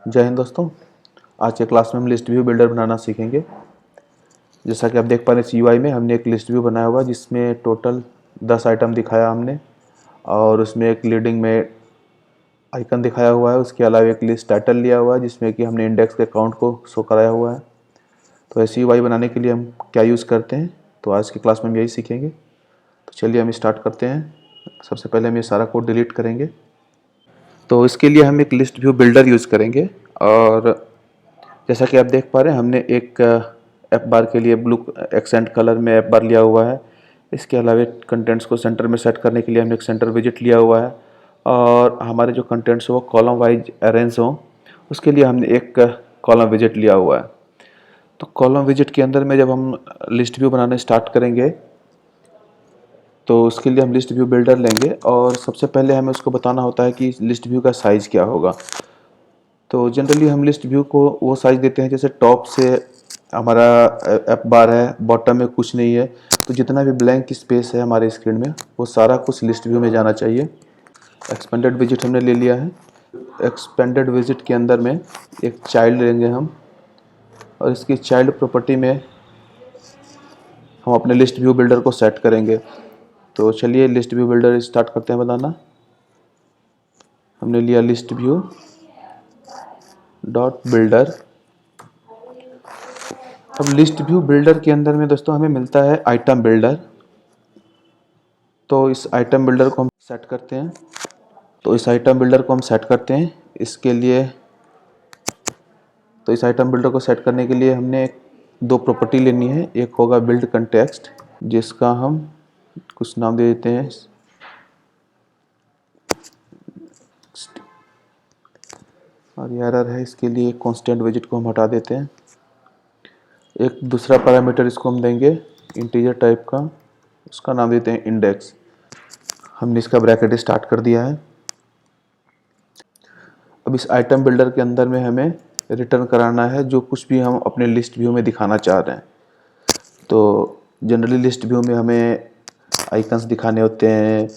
जय हिंद दोस्तों। आज के क्लास में हम लिस्ट व्यू बिल्डर बनाना सीखेंगे। जैसा कि आप देख पा रहे हैं, CUI में हमने एक लिस्ट व्यू बनाया हुआ जिसमें टोटल 10 आइटम दिखाया हमने, और उसमें एक लीडिंग में आइकन दिखाया हुआ है। उसके अलावा एक लिस्ट टाइटल लिया हुआ है जिसमें कि हमने इंडेक्स के काउंट को शो कराया हुआ है। तो CUI बनाने के लिए हम क्या यूज़ करते हैं, तो आज की क्लास में हम यही सीखेंगे। तो चलिए हम स्टार्ट करते हैं। सबसे पहले हम ये सारा कोड डिलीट करेंगे। तो इसके लिए हम एक लिस्ट व्यू बिल्डर यूज़ करेंगे, और जैसा कि आप देख पा रहे हैं, हमने एक एफ बार के लिए ब्लू एक्सेंट कलर में एफ बार लिया हुआ है। इसके अलावा कंटेंट्स को सेंटर में सेट करने के लिए हमने एक सेंटर विजिट लिया हुआ है, और हमारे जो कंटेंट्स वो कॉलम वाइज अरेंज हों उसके लिए हमने एक कॉलम विजिट लिया हुआ है। तो कॉलम विजिट के अंदर में जब हम लिस्ट व्यू बनाने स्टार्ट करेंगे तो उसके लिए हम लिस्ट व्यू बिल्डर लेंगे, और सबसे पहले हमें उसको बताना होता है कि लिस्ट व्यू का साइज़ क्या होगा। तो जनरली हम लिस्ट व्यू को वो साइज़ देते हैं जैसे टॉप से हमारा एप बार है, बॉटम में कुछ नहीं है, तो जितना भी ब्लैंक स्पेस है हमारे स्क्रीन में वो सारा कुछ लिस्ट व्यू में जाना चाहिए। एक्सपेंडेड विजिट हमने ले लिया है। एक्सपेंडेड विजिट के अंदर में एक चाइल्ड लेंगे हम, और इसकी चाइल्ड प्रॉपर्टी में हम अपने लिस्ट व्यू बिल्डर को सेट करेंगे। तो चलिए लिस्ट व्यू बिल्डर स्टार्ट करते हैं बनाना। हमने लिया लिस्ट व्यू डॉट बिल्डर। अब लिस्ट व्यू बिल्डर के अंदर में दोस्तों हमें मिलता है आइटम बिल्डर। तो इस आइटम बिल्डर को हम सेट करते हैं। इसके लिए तो इस आइटम बिल्डर को सेट करने के लिए हमने दो प्रॉपर्टी लेनी है। एक होगा बिल्ड कंटेक्स्ट, जिसका हम कुछ नाम दे देते हैं, और ये एरर है, इसके लिए कांस्टेंट विजिट को हम हटा देते हैं। एक दूसरा पैरामीटर इसको हम देंगे इंटीजर टाइप का, उसका नाम देते हैं इंडेक्स। हमने इसका ब्रैकेट स्टार्ट कर दिया है। अब इस आइटम बिल्डर के अंदर में हमें रिटर्न कराना है जो कुछ भी हम अपने लिस्ट व्यू में दिखाना चाह रहे हैं। तो जनरली लिस्ट व्यू में हमें आइकन्स दिखाने होते हैं,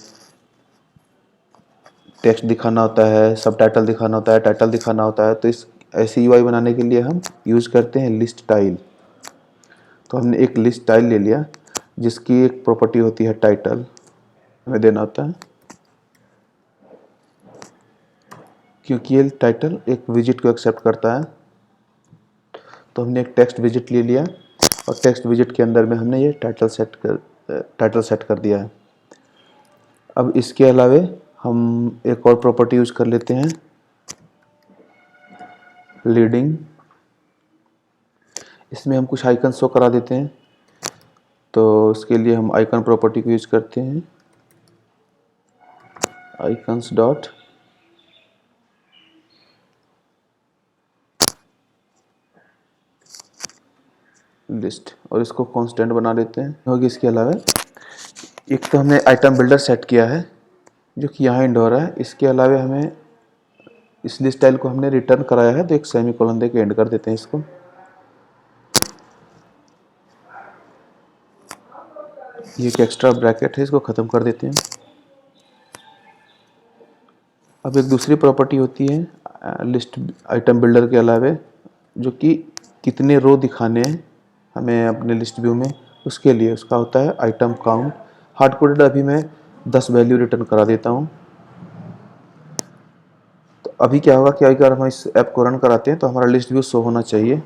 टेक्स्ट दिखाना होता है, सब टाइटल दिखाना होता है, टाइटल दिखाना होता है। तो इस ऐसी UI बनाने के लिए हम यूज़ करते हैं लिस्ट टाइल। तो हमने एक लिस्ट टाइल ले लिया जिसकी एक प्रॉपर्टी होती है टाइटल, हमें देना होता है, क्योंकि ये टाइटल एक विजिट को एक्सेप्ट करता है। तो हमने एक टेक्स्ट विजिट ले लिया, और टेक्स्ट विजिट के अंदर में हमने ये टाइटल सेट कर दिया है। अब इसके अलावे हम एक और प्रॉपर्टी यूज कर लेते हैं, लीडिंग। इसमें हम कुछ आइकन शो करा देते हैं। तो उसके लिए हम आइकन प्रॉपर्टी को यूज करते हैं, आइकन्स डॉट लिस्ट, और इसको कांस्टेंट बना लेते हैं। होगी इसके अलावा एक तो हमने आइटम बिल्डर सेट किया है जो कि यहाँ एंड हो रहा है। इसके अलावा हमें इस लिस्ट टाइल को हमने रिटर्न कराया है, तो एक सेमी कोलन दे के एंड कर देते हैं इसको। ये एक एक्स्ट्रा ब्रैकेट है, इसको ख़त्म कर देते हैं। अब एक दूसरी प्रॉपर्टी होती है लिस्ट आइटम बिल्डर के अलावे, जो कि कितने रो दिखाने हैं हमें अपने लिस्ट व्यू में, उसके लिए उसका होता है आइटम काउंट। हार्ड कोडेड अभी मैं 10 वैल्यू रिटर्न करा देता हूँ। तो अभी क्या होगा कि अगर हम इस ऐप को रन कराते हैं तो हमारा लिस्ट व्यू शो होना चाहिए।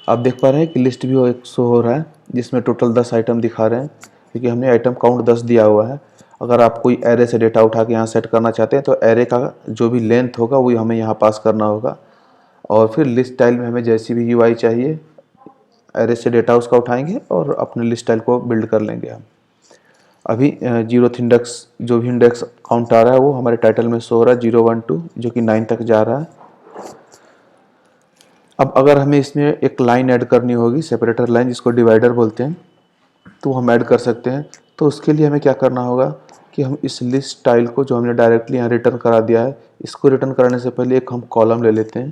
आप देख पा रहे हैं कि लिस्ट व्यू एक शो हो रहा है जिसमें टोटल 10 आइटम दिखा रहे हैं, क्योंकि हमने आइटम काउंट 10 दिया हुआ है। अगर आप कोई एरे से डेटा उठा के यहाँ सेट करना चाहते हैं तो एरे का जो भी लेंथ होगा वो हमें यहाँ पास करना होगा, और फिर लिस्ट स्टाइल में हमें जैसी भी UI चाहिए एरे से डेटा उसका उठाएंगे और अपने लिस्ट स्टाइल को बिल्ड कर लेंगे हम। अभी 0th इंडेक्स, जो भी इंडेक्स काउंट आ रहा है वो हमारे टाइटल में शो हो रहा है 0 1 2, जो कि 9 तक जा रहा है। अब अगर हमें इसमें एक लाइन ऐड करनी होगी, सेपरेटर लाइन जिसको डिवाइडर बोलते हैं, तो हम ऐड कर सकते हैं। तो उसके लिए हमें क्या करना होगा कि हम इस लिस्ट स्टाइल को जो हमने डायरेक्टली यहाँ रिटर्न करा दिया है, इसको रिटर्न कराने से पहले एक हम कॉलम ले लेते हैं।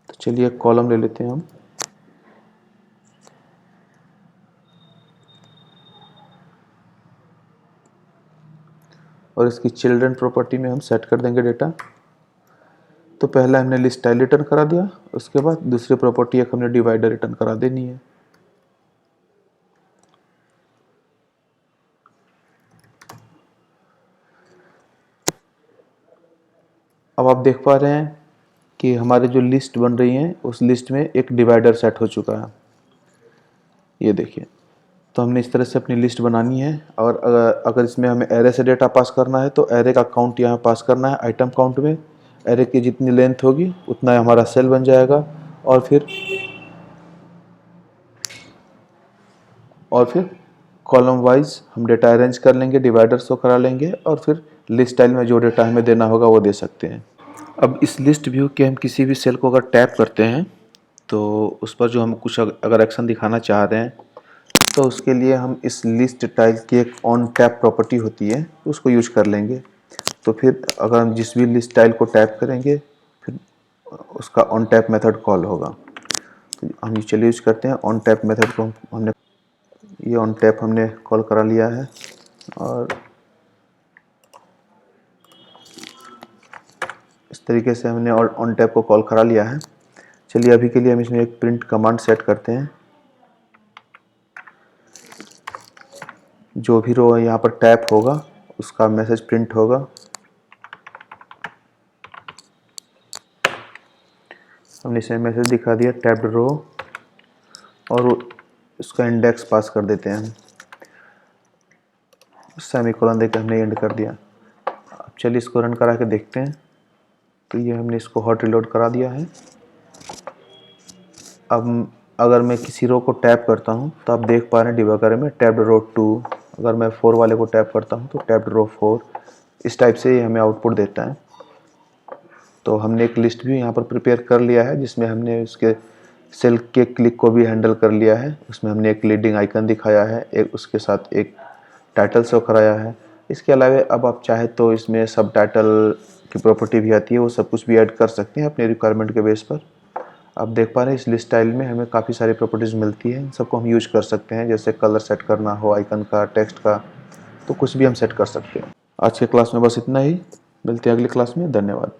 तो चलिए एक कॉलम ले लेते हैं हम, और इसकी चिल्ड्रन प्रॉपर्टी में हम सेट कर देंगे डेटा। तो पहले हमने लिस्ट स्टाइल रिटर्न करा दिया, उसके बाद दूसरी प्रॉपर्टी एक हमने डिवाइडर रिटर्न करा देनी है। अब आप देख पा रहे हैं कि हमारे जो लिस्ट बन रही है उस लिस्ट में एक डिवाइडर सेट हो चुका है, ये देखिए। तो हमने इस तरह से अपनी लिस्ट बनानी है, और अगर इसमें हमें एरे से डेटा पास करना है तो एरे का काउंट यहाँ पास करना है आइटम काउंट में। एरे की जितनी लेंथ होगी उतना हमारा सेल बन जाएगा, और फिर कॉलम वाइज हम डेटा अरेंज कर लेंगे, डिवाइडर शो करा लेंगे, और फिर लिस्ट स्टाइल में जो डेटा हमें देना होगा वो दे सकते हैं। अब इस लिस्ट व्यू के हम किसी भी सेल को अगर टैप करते हैं तो उस पर जो हम कुछ अगर एक्शन दिखाना चाह रहे हैं तो उसके लिए हम इस लिस्ट टाइल की एक ऑन टैप प्रॉपर्टी होती है उसको यूज कर लेंगे। तो फिर अगर हम जिस भी लिस्ट टाइल को टैप करेंगे फिर उसका ऑन टैप मेथड कॉल होगा। तो हम चलिए यूज करते हैं ऑन टैप मेथड को। हमने ये ऑन टैप हमने कॉल करा लिया है, और इस तरीके से हमने ऑन टैप को कॉल करा लिया है। चलिए अभी के लिए हम इसमें एक प्रिंट कमांड सेट करते हैं। जो भी रो यहाँ पर टैप होगा उसका मैसेज प्रिंट होगा। हमने इसे मैसेज दिखा दिया टैप्ड रो, और उसका इंडेक्स पास कर देते हैं हम। सेमीकोलन देकर हमने एंड कर दिया। अब चलिए इसको रन करा के देखते हैं। तो ये हमने इसको हॉट रिलोड करा दिया है। अब अगर मैं किसी रो को टैप करता हूँ तो आप देख पा रहे हैं डिबगर में टैप्ड रो 2। अगर मैं 4 वाले को टैप करता हूँ तो टैप्ड रो 4। इस टाइप से ये हमें आउटपुट देता है। तो हमने एक लिस्ट भी यहाँ पर प्रिपेयर कर लिया है जिसमें हमने उसके सेल के क्लिक को भी हैंडल कर लिया है। उसमें हमने एक लीडिंग आइकन दिखाया है, एक उसके साथ एक टाइटल शो कराया है। इसके अलावा अब आप चाहे तो इसमें सब टाइटल की प्रॉपर्टी भी आती है, वो सब कुछ भी ऐड कर सकते हैं अपने रिक्वायरमेंट के बेस पर। आप देख पा रहे हैं इस लिस्ट स्टाइल में हमें काफ़ी सारी प्रॉपर्टीज़ मिलती है। इन सबको हम यूज कर सकते हैं, जैसे कलर सेट करना हो आइकन का, टेक्स्ट का, तो कुछ भी हम सेट कर सकते हैं। आज के क्लास में बस इतना ही। मिलते हैं अगली क्लास में। धन्यवाद।